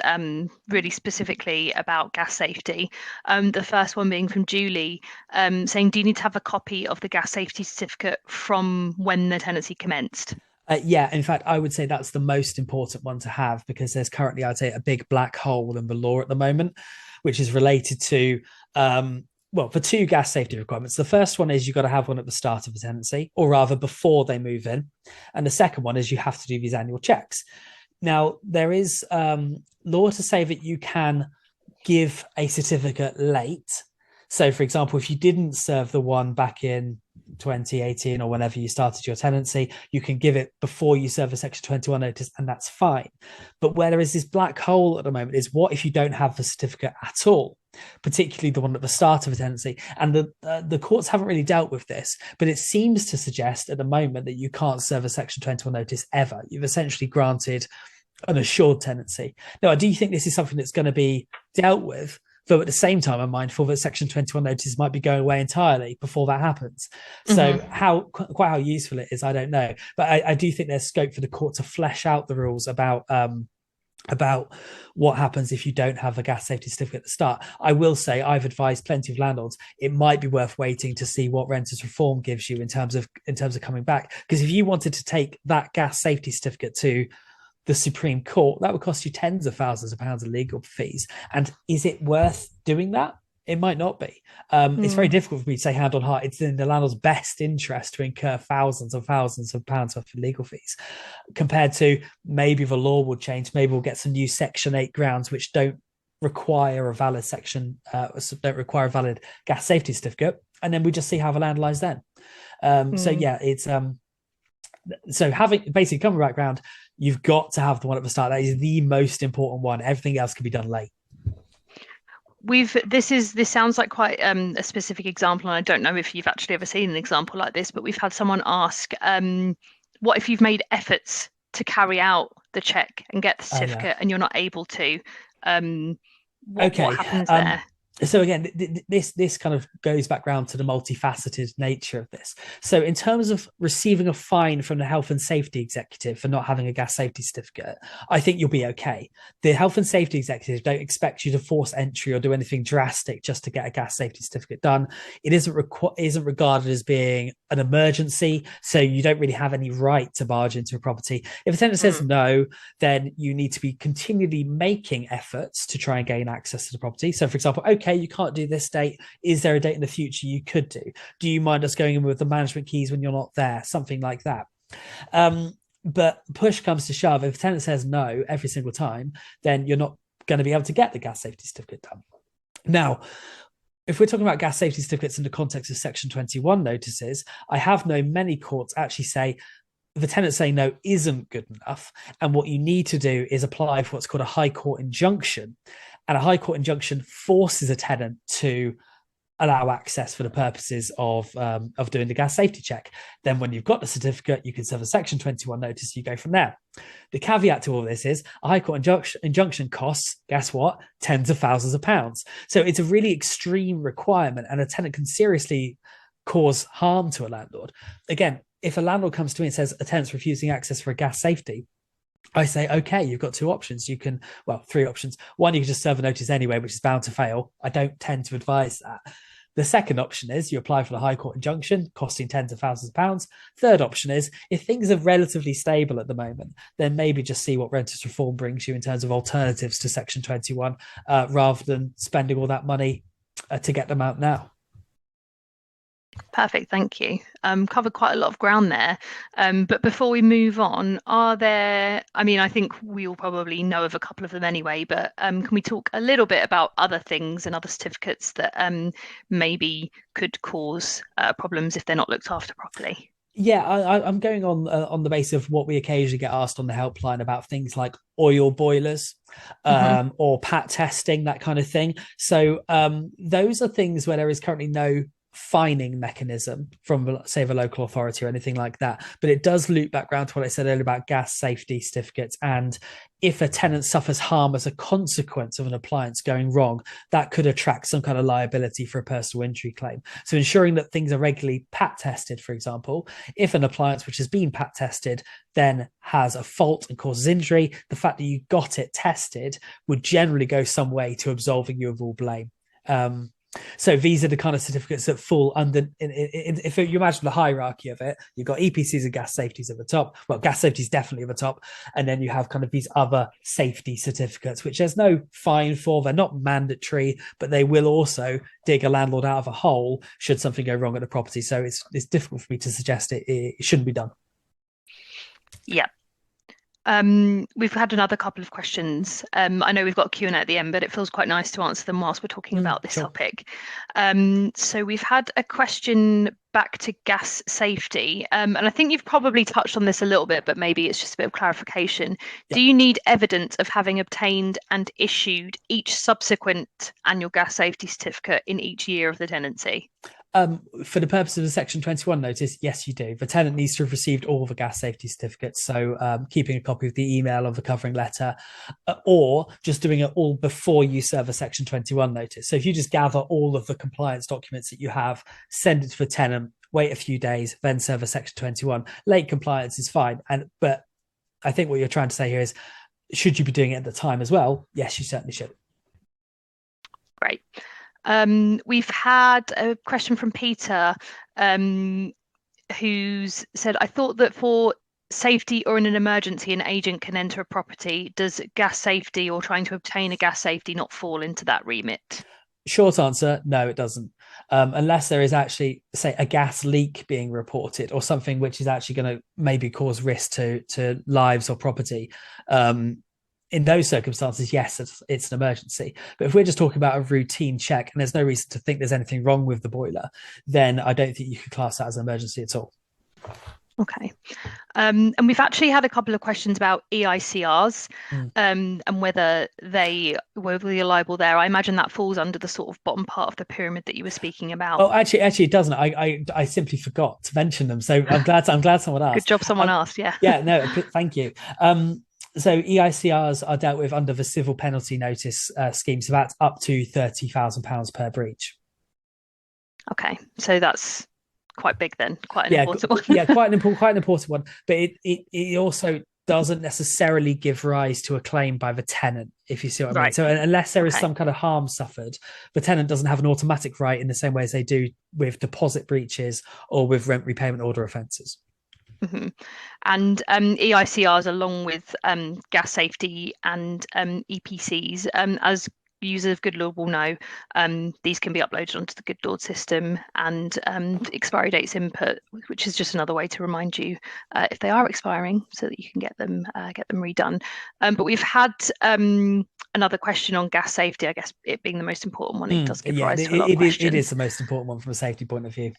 really specifically about gas safety. The first one being from Julie, saying, do you need to have a copy of the gas safety certificate from when the tenancy commenced? In fact, I would say that's the most important one to have, because there's currently, I'd say, a big black hole in the law at the moment, which is related to for two gas safety requirements. The first one is you've got to have one at the start of the tenancy, or rather before they move in. And the second one is you have to do these annual checks. Now, there is law to say that you can give a certificate late. So, for example, if you didn't serve the one back in 2018 or whenever you started your tenancy, you can give it before you serve a Section 21 notice, and that's fine. But where there is this black hole at the moment is, what if you don't have the certificate at all, particularly the one at the start of a tenancy? And the courts haven't really dealt with this, but it seems to suggest at the moment that you can't serve a Section 21 notice ever. You've essentially granted an assured tenancy. Now, I do think this is something that's going to be dealt with, though at the same time, I'm mindful that Section 21 notices might be going away entirely before that happens. So quite how useful it is, I don't know. But I do think there's scope for the court to flesh out the rules about what happens if you don't have a gas safety certificate at the start. I will say I've advised plenty of landlords it might be worth waiting to see what renters reform gives you in terms of coming back. Because if you wanted to take that gas safety certificate to the Supreme Court, that would cost you tens of thousands of pounds of legal fees. And is it worth doing that? It might not be. It's very difficult for me to say hand on heart. It's in the landlord's best interest to incur thousands and thousands of pounds worth of legal fees, compared to maybe the law will change. Maybe we'll get some new Section 8 grounds which don't require a valid don't require a valid gas safety certificate, and then we just see how the land lies then. So yeah, it's so having basically common background, you've got to have the one at the start. That is the most important one. Everything else can be done late. This sounds like quite a specific example, and I don't know if you've actually ever seen an example like this, but we've had someone ask, what if you've made efforts to carry out the check and get the certificate and you're not able to? What happens there? So again, this kind of goes back round to the multifaceted nature of this. So in terms of receiving a fine from the health and safety executive for not having a gas safety certificate, I think you'll be okay. The health and safety executive don't expect you to force entry or do anything drastic just to get a gas safety certificate done. It isn't regarded as being an emergency, so you don't really have any right to barge into a property. If a tenant says no, then you need to be continually making efforts to try and gain access to the property. So for example, okay, you can't do this date. Is there a date in the future you could do? Do you mind us going in with the management keys when you're not there? Something like that. But push comes to shove. If a tenant says no every single time, then you're not going to be able to get the gas safety certificate done. Now, if we're talking about gas safety certificates in the context of Section 21 notices, I have known many courts actually say the tenant saying no isn't good enough. And what you need to do is apply for what's called a high court injunction. And a high court injunction forces a tenant to allow access for the purposes of doing the gas safety check. Then when you've got the certificate, you can serve a Section 21 notice, you go from there. The caveat to all this is a high court injunction costs, guess what, tens of thousands of pounds. So it's a really extreme requirement, and a tenant can seriously cause harm to a landlord. Again, if a landlord comes to me and says a tenant's refusing access for a gas safety, I say, okay, you've got two options. You can, well, three options. One, you can just serve a notice anyway, which is bound to fail. I don't tend to advise that. The second option is you apply for the High Court injunction, costing tens of thousands of pounds. Third option is, if things are relatively stable at the moment, then maybe just see what renters reform brings you in terms of alternatives to Section 21, rather than spending all that money to get them out now. Perfect, thank you. Covered quite a lot of ground there. But before we move on, are there, I mean, I think we all probably know of a couple of them anyway, but can we talk a little bit about other things and other certificates that maybe could cause problems if they're not looked after properly? Yeah, I'm going on the basis of what we occasionally get asked on the helpline about things like oil boilers, or pat testing, that kind of thing. So those are things where there is currently no fining mechanism from, say, the local authority or anything like that, but it does loop back around to what I said earlier about gas safety certificates. And if a tenant suffers harm as a consequence of an appliance going wrong, that could attract some kind of liability for a personal injury claim. So ensuring that things are regularly pat tested, for example, if an appliance which has been pat tested then has a fault and causes injury, the fact that you got it tested would generally go some way to absolving you of all blame. So these are the kind of certificates that fall under, if you imagine the hierarchy of it, you've got EPCs and gas safeties at the top. Well, gas safety is definitely at the top. And then you have kind of these other safety certificates, which there's no fine for. They're not mandatory, but they will also dig a landlord out of a hole should something go wrong at the property. So it's difficult for me to suggest it shouldn't be done. Yeah. We've had another couple of questions. I know we've got a Q&A at the end, but it feels quite nice to answer them whilst we're talking about this topic. So we've had a question back to gas safety, and I think you've probably touched on this a little bit, but maybe it's just a bit of clarification. Yeah. Do you need evidence of having obtained and issued each subsequent annual gas safety certificate in each year of the tenancy? For the purpose of the Section 21 notice, yes, you do. The tenant needs to have received all the gas safety certificates. So keeping a copy of the email of the covering letter, or just doing it all before you serve a Section 21 notice. So if you just gather all of the compliance documents that you have, send it to the tenant, wait a few days, then serve a Section 21. Late compliance is fine. But I think what you're trying to say here is, should you be doing it at the time as well? Yes, you certainly should. Great. We've had a question from Peter, who's said, I thought that for safety or in an emergency, an agent can enter a property. Does gas safety or trying to obtain a gas safety not fall into that remit? Short answer, no, it doesn't. Unless there is actually, say, a gas leak being reported or something which is actually going to maybe cause risk to lives or property. In those circumstances, yes, it's an emergency. But if we're just talking about a routine check and there's no reason to think there's anything wrong with the boiler, then I don't think you could class that as an emergency at all. Okay. And we've actually had a couple of questions about EICRs and whether you're liable there. I imagine that falls under the sort of bottom part of the pyramid that you were speaking about. Oh, actually, it doesn't. I simply forgot to mention them. So I'm glad someone asked. Good job someone asked, yeah. Yeah, no, thank you. So EICRs are dealt with under the civil penalty notice scheme. So that's up to £30,000 per breach. Okay, so that's quite big then, quite an important one. Yeah, quite an important one. But it also doesn't necessarily give rise to a claim by the tenant, if you see what I mean. So unless there is some kind of harm suffered, the tenant doesn't have an automatic right in the same way as they do with deposit breaches or with rent repayment order offences. Mm-hmm. And EICRs, along with gas safety and EPCs, as users of Good Lord will know, these can be uploaded onto the Good Lord system, and expiry dates input, which is just another way to remind you if they are expiring, so that you can get them redone. But we've had another question on gas safety. I guess it being the most important one, it does give rise to a lot of questions. It is the most important one from a safety point of view.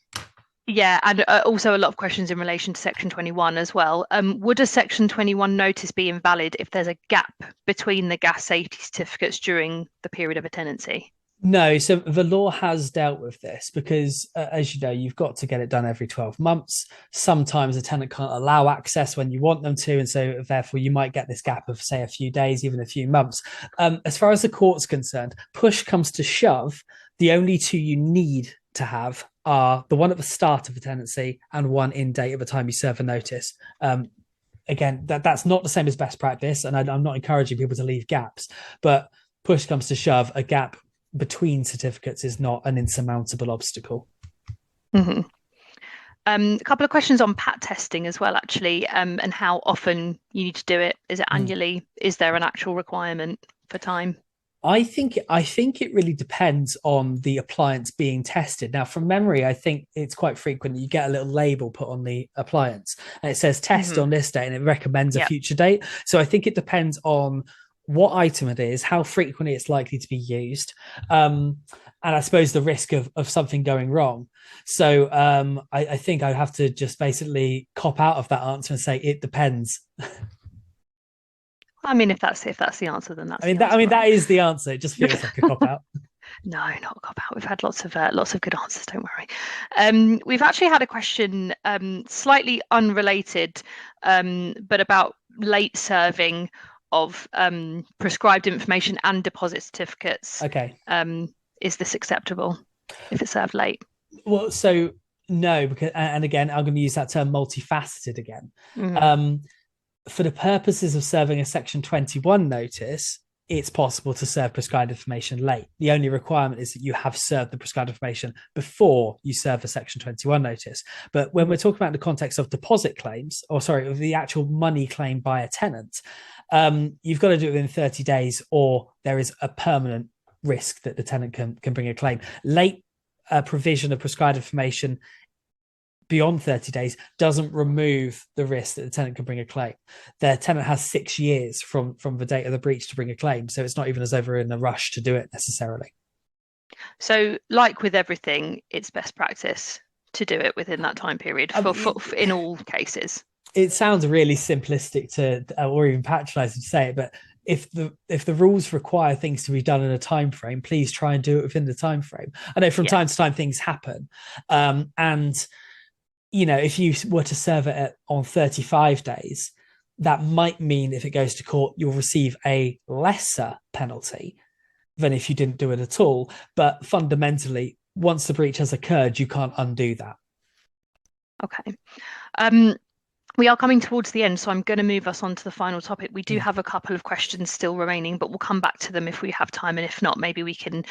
Yeah, and also a lot of questions in relation to Section 21 as well. Would a Section 21 notice be invalid if there's a gap between the gas safety certificates during the period of a tenancy? No, so the law has dealt with this because, as you know, you've got to get it done every 12 months. Sometimes a tenant can't allow access when you want them to, and so therefore you might get this gap of, say, a few days, even a few months. As far as the court's concerned, push comes to shove, the only two you need to have are the one at the start of the tenancy and one in date at the time you serve a notice. Again, that's not the same as best practice, and I'm not encouraging people to leave gaps, but push comes to shove, a gap between certificates is not an insurmountable obstacle. Mm-hmm. A couple of questions on PAT testing as well, actually, and how often you need to do it. Is it annually? Is there an actual requirement for time? I think it really depends on the appliance being tested. Now, from memory, I think it's quite frequent that you get a little label put on the appliance and it says test on this date and it recommends a future date. So I think it depends on what item it is, how frequently it's likely to be used, and I suppose the risk of something going wrong. So I think I'd have to just basically cop out of that answer and say it depends. I mean, if that's the answer, then that's. That is the answer. It just feels like a cop out. No, not a cop out. We've had lots of good answers. Don't worry. We've actually had a question, slightly unrelated, but about late serving of prescribed information and deposit certificates. Okay. Is this acceptable if it's served late? Well, so no, because and again, I'm going to use that term multifaceted again. For the purposes of serving a Section 21 notice, it's possible to serve prescribed information late. The only requirement is that you have served the prescribed information before you serve a Section 21 notice. But when we're talking about the context of deposit claims, of the actual money claimed by a tenant, you've got to do it within 30 days or there is a permanent risk that the tenant can bring a claim. Late provision of prescribed information beyond 30 days doesn't remove the risk that the tenant can bring a claim. The tenant has 6 years from the date of the breach to bring a claim, so it's not even as though they're in a rush to do it necessarily. So, like with everything, it's best practice to do it within that time period in all cases. It sounds really simplistic or even patronising to say it, but if the rules require things to be done in a time frame, please try and do it within the time frame. I know from time to time things happen, and if you were to serve it on 35 days, that might mean if it goes to court, you'll receive a lesser penalty than if you didn't do it at all. But fundamentally, once the breach has occurred, you can't undo that. Okay. We are coming towards the end, so I'm going to move us on to the final topic. We do have a couple of questions still remaining, but we'll come back to them if we have time. And if not, maybe we can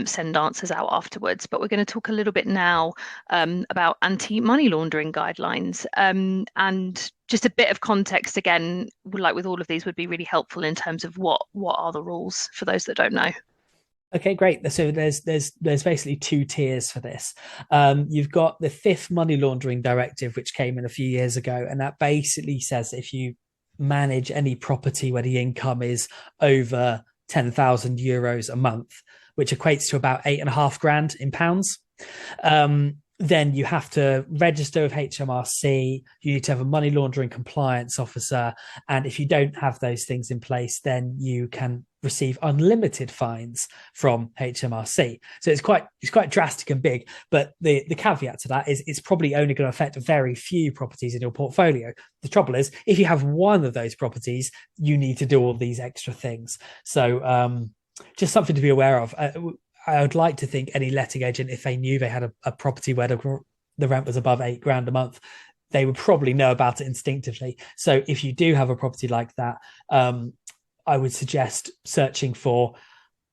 send answers out afterwards. But we're going to talk a little bit now about anti-money laundering guidelines. And just a bit of context, again, like with all of these, would be really helpful in terms of what are the rules for those that don't know. Okay, great. So there's basically two tiers for this. You've got the fifth money laundering directive, which came in a few years ago, and that basically says if you manage any property where the income is over €10,000 a month, which equates to about £8.5 grand in pounds, then you have to register with HMRC. You need to have a money laundering compliance officer, and if you don't have those things in place, then you can receive unlimited fines from HMRC. So it's quite drastic and big. But the caveat to that is it's probably only going to affect very few properties in your portfolio. The trouble is, if you have one of those properties, you need to do all these extra things. So just something to be aware of. I would like to think any letting agent, if they knew they had a property where the rent was above £8 grand a month, they would probably know about it instinctively. So if you do have a property like that, I would suggest searching for,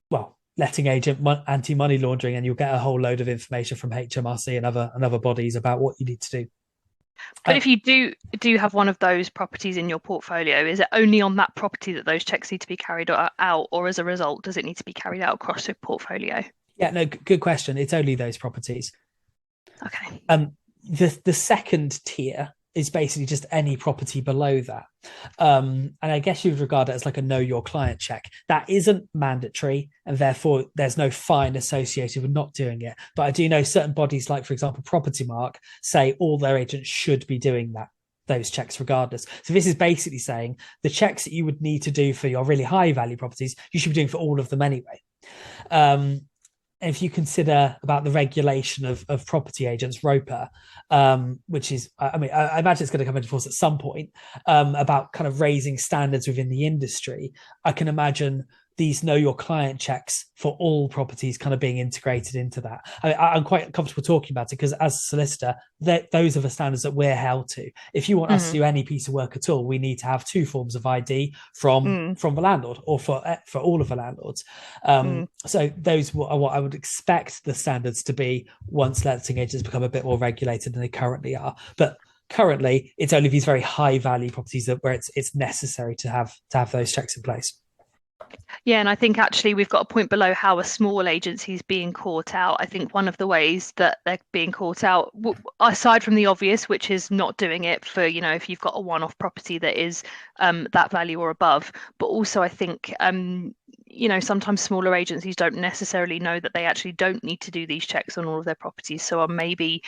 well, letting agent anti-money laundering, and you'll get a whole load of information from HMRC and other bodies about what you need to do. But if you do have one of those properties in your portfolio, is it only on that property that those checks need to be carried out, or as a result, does it need to be carried out across your portfolio? Yeah, no, good question. It's only those properties. Okay. The second tier is basically just any property below that. And I guess you would regard it as like a know your client check. That isn't mandatory, and therefore there's no fine associated with not doing it. But I do know certain bodies, like for example, Property Mark, say all their agents should be doing those checks regardless. So this is basically saying the checks that you would need to do for your really high value properties, you should be doing for all of them anyway. If you consider about the regulation of property agents, ROPA, which is, I imagine it's going to come into force at some point, about kind of raising standards within the industry, I can imagine these know your client checks for all properties kind of being integrated into that. I'm quite comfortable talking about it because as a solicitor, those are the standards that we're held to. If you want us to do any piece of work at all, we need to have two forms of ID from the landlord, or for all of the landlords. So those are what I would expect the standards to be once letting agents become a bit more regulated than they currently are. But currently, it's only these very high value properties where it's necessary to have those checks in place. Yeah, and I think actually we've got a point below how a small agency is being caught out. I think one of the ways that they're being caught out, aside from the obvious, which is not doing it for, if you've got a one-off property that is that value or above, but also I think, sometimes smaller agencies don't necessarily know that they actually don't need to do these checks on all of their properties. So are maybe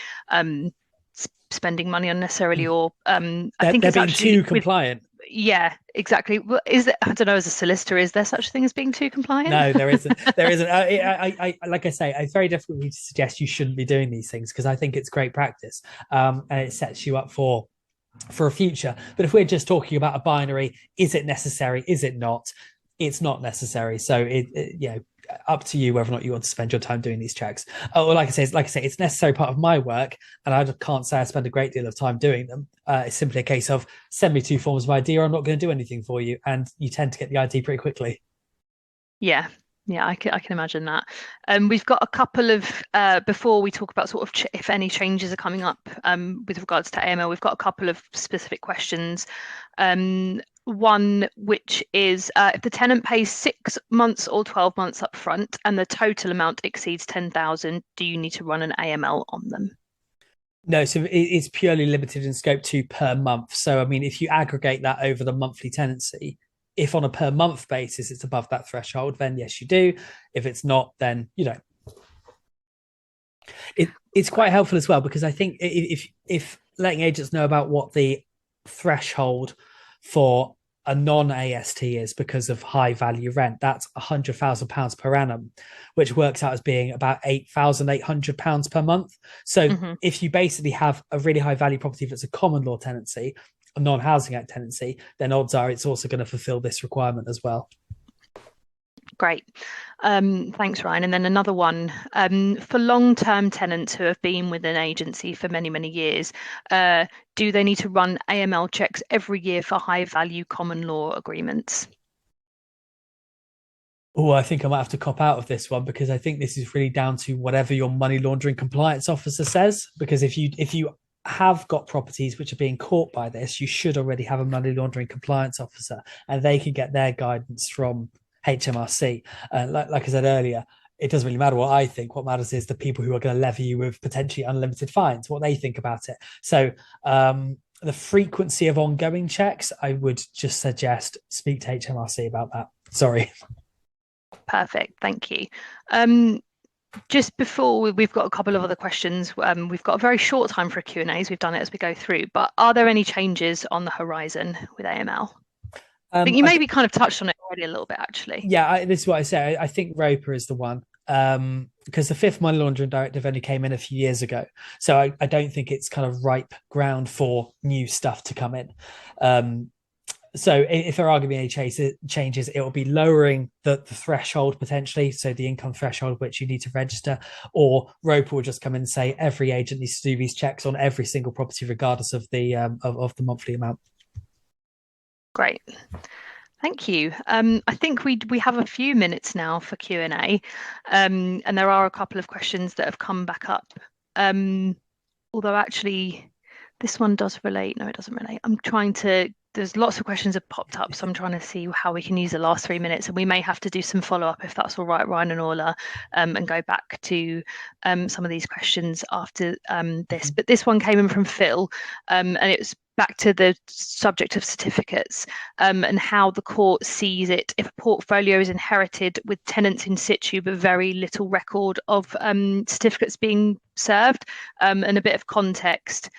spending money unnecessarily, or I think they're it's being actually too compliant. Yeah, exactly. Well, I don't know, as a solicitor, is there such a thing as being too compliant? No, there isn't. There isn't. I like I say, it's very difficult to suggest you shouldn't be doing these things because I think it's great practice, and it sets you up for a future. But if we're just talking about a binary, is it necessary? Is it not? It's not necessary. So up to you whether or not you want to spend your time doing these checks. Like I say, it's a necessary part of my work, and I can't say I spend a great deal of time doing them. It's simply a case of send me two forms of ID, or I'm not going to do anything for you, and you tend to get the ID pretty quickly. Yeah, I can imagine that. We've got a couple of before we talk about sort of if any changes are coming up with regards to AML, we've got a couple of specific questions. One which is if the tenant pays 6 months or 12 months up front and the total amount exceeds 10,000, do you need to run an AML on them? No, so it's purely limited in scope to per month. So I mean, if you aggregate that over the monthly tenancy, if on a per month basis it's above that threshold, then yes, you do. If it's not, then you don't. It's quite helpful as well, because I think if letting agents know about what the threshold for a non-AST is because of high value rent, that's £100,000 per annum, which works out as being about £8,800 per month. So if you basically have a really high value property that's a common law tenancy, a non-housing act tenancy, then odds are it's also going to fulfill this requirement as well. Great. Thanks, Ryan. And then another one, for long-term tenants who have been with an agency for many, many years, do they need to run AML checks every year for high-value common law agreements? Oh, I think I might have to cop out of this one, because I think this is really down to whatever your money laundering compliance officer says. Because if you have got properties which are being caught by this, you should already have a money laundering compliance officer, and they can get their guidance from HMRC. Like I said earlier, it doesn't really matter what I think. What matters is the people who are going to levy you with potentially unlimited fines, what they think about it. So the frequency of ongoing checks, I would just suggest speak to HMRC about that. Sorry. Perfect. Thank you. Just before we've got a couple of other questions. We've got a very short time for Q&As. We've done it as we go through, but are there any changes on the horizon with AML? I think you maybe kind of touched on it already a little bit, actually. Yeah, this is what I say. I think ROPA is the one, because the fifth money laundering directive only came in a few years ago. So I don't think it's kind of ripe ground for new stuff to come in. So if there are going to be any changes, it will be lowering the threshold potentially, so the income threshold which you need to register, or ROPA will just come in and say every agent needs to do these checks on every single property regardless of the monthly amount. Great. Thank you. I think we have a few minutes now for Q&A, and there are a couple of questions that have come back up. Although actually, this one does relate. No, it doesn't relate. There's lots of questions have popped up, so I'm trying to see how we can use the last 3 minutes, and we may have to do some follow-up if that's all right, Ryan and Orla, and go back to some of these questions after this. But this one came in from Phil, and it's back to the subject of certificates, and how the court sees it if a portfolio is inherited with tenants in situ but very little record of certificates being served, and a bit of context.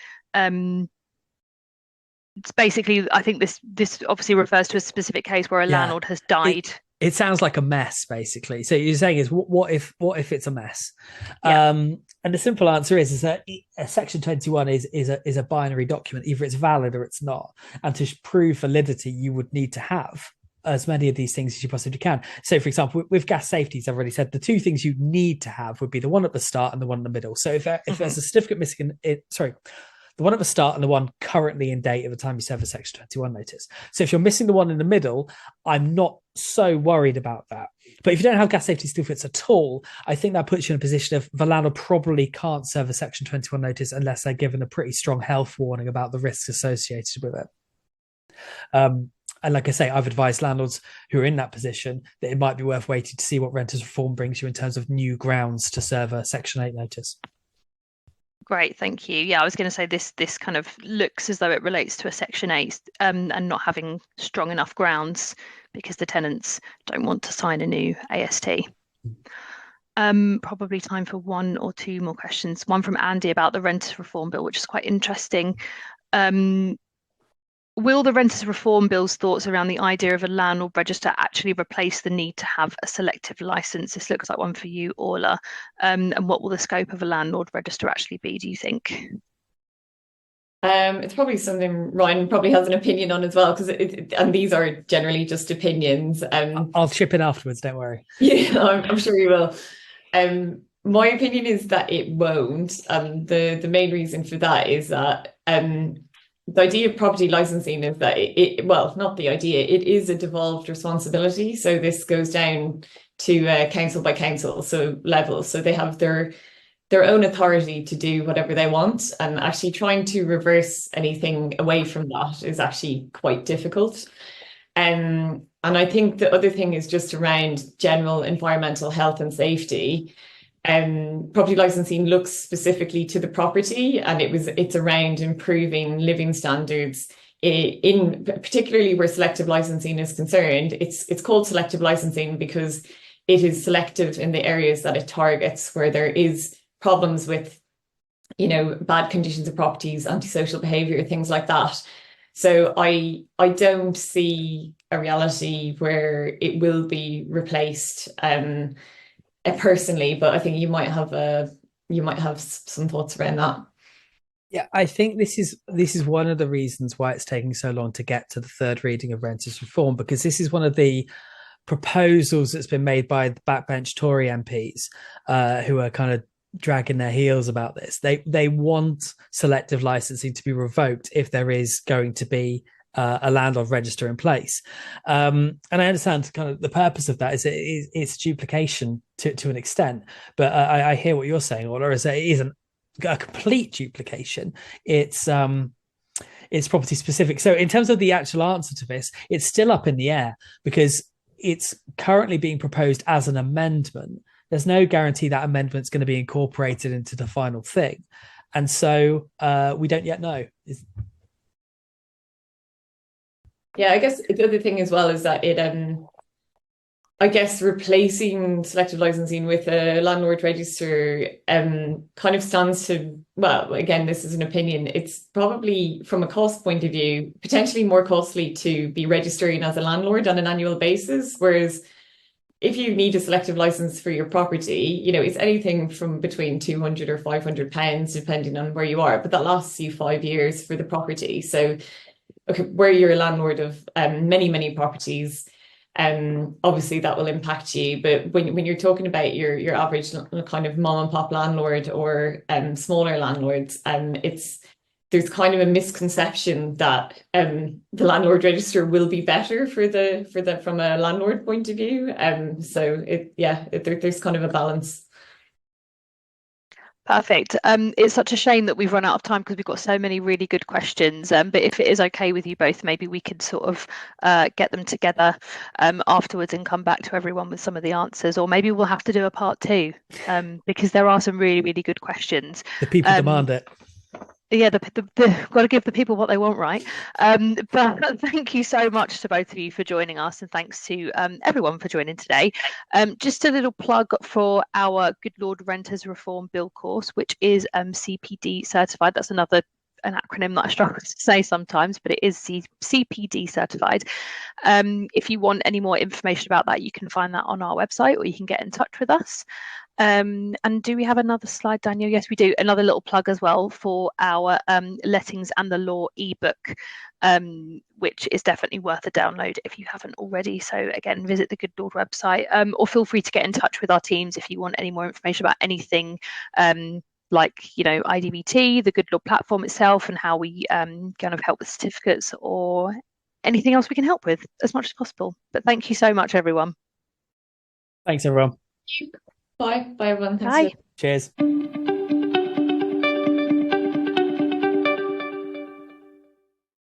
It's basically, I think this obviously refers to a specific case where a landlord has died. It sounds like a mess, basically. So you're saying is what if it's a mess? Yeah. And the simple answer is that a Section 21 is a binary document. Either it's valid or it's not. And to prove validity, you would need to have as many of these things as you possibly can. So, for example, with gas safeties, I've already said the two things you need to have would be the one at the start and the one in the middle. So if there's a certificate missing, the one at the start and the one currently in date at the time you serve a Section 21 notice. So if you're missing the one in the middle, I'm not so worried about that. But if you don't have gas safety certificates at all, I think that puts you in a position of the landlord probably can't serve a Section 21 notice unless they're given a pretty strong health warning about the risks associated with it. And like I say, I've advised landlords who are in that position that it might be worth waiting to see what renters reform brings you in terms of new grounds to serve a Section 8 notice. Great, thank you. Yeah, I was going to say this kind of looks as though it relates to a Section 8 and not having strong enough grounds because the tenants don't want to sign a new AST. Probably time for one or two more questions. One from Andy about the Renters Reform Bill, which is quite interesting. Will the Renters Reform Bill's thoughts around the idea of a landlord register actually replace the need to have a selective licence? This looks like one for you, Orla. And what will the scope of a landlord register actually be, do you think? It's probably something Ryan probably has an opinion on as well, because and these are generally just opinions. I'll chip in afterwards, don't worry. Yeah, I'm sure you will. My opinion is that it won't. The main reason for that is that the idea of property licensing is that not the idea, it is a devolved responsibility. So this goes down to council by council, so levels. So they have their own authority to do whatever they want, and actually trying to reverse anything away from that is actually quite difficult. And I think the other thing is just around general environmental health and safety. Property licensing looks specifically to the property, and it's around improving living standards in particularly where selective licensing is concerned. It's called selective licensing because it is selective in the areas that it targets, where there is problems with, bad conditions of properties, antisocial behaviour, things like that. So I don't see a reality where it will be replaced. Personally, but I think you might have some thoughts around that. Yeah, I think this is one of the reasons why it's taking so long to get to the third reading of Renters Reform, because this is one of the proposals that's been made by the backbench Tory MPs who are kind of dragging their heels about this. They want selective licensing to be revoked if there is going to be a landlord register in place. And I understand kind of the purpose of that is it's duplication to an extent. But I hear what you're saying, Orla, is that it isn't a complete duplication. It's property specific. So in terms of the actual answer to this, it's still up in the air because it's currently being proposed as an amendment there's no guarantee that amendment's going to be incorporated into the final thing. And so we don't yet know. Yeah, I guess the other thing as well is that it I guess replacing selective licensing with a landlord register kind of stands to, well, again, this is an opinion. It's probably from a cost point of view, potentially more costly to be registering as a landlord on an annual basis. Whereas if you need a selective license for your property, you know, it's anything from between 200 or 500 pounds, depending on where you are, but that lasts you 5 years for the property. So, okay, where you're a landlord of many properties, obviously that will impact you. But when you're talking about your average kind of mom and pop landlord or smaller landlords, there's kind of a misconception that the landlord register will be better for the from a landlord point of view. So there's kind of a balance. Perfect. It's such a shame that we've run out of time because we've got so many really good questions. But if it is okay with you both, maybe we could sort of get them together afterwards and come back to everyone with some of the answers, or maybe we'll have to do a part 2 because there are some really, really good questions. The people demand it. Yeah, got to give the people what they want, right? But thank you so much to both of you for joining us, and thanks to everyone for joining today. Just a little plug for our Good Lord Renters Reform Bill course, which is CPD certified. That's an acronym that I struggle to say sometimes, but it is CPD certified. If you want any more information about that, you can find that on our website, or you can get in touch with us. And do we have another slide, Daniel? Yes, we do. Another little plug as well for our Lettings and the Law ebook, which is definitely worth a download if you haven't already. So again, visit the Good Lord website, or feel free to get in touch with our teams if you want any more information about anything like, you know, IDVT, the Good Lord platform itself, and how we kind of help with certificates, or anything else we can help with as much as possible. But thank you so much, everyone. Thanks, everyone. Bye, everyone. Thanks. Bye. Cheers.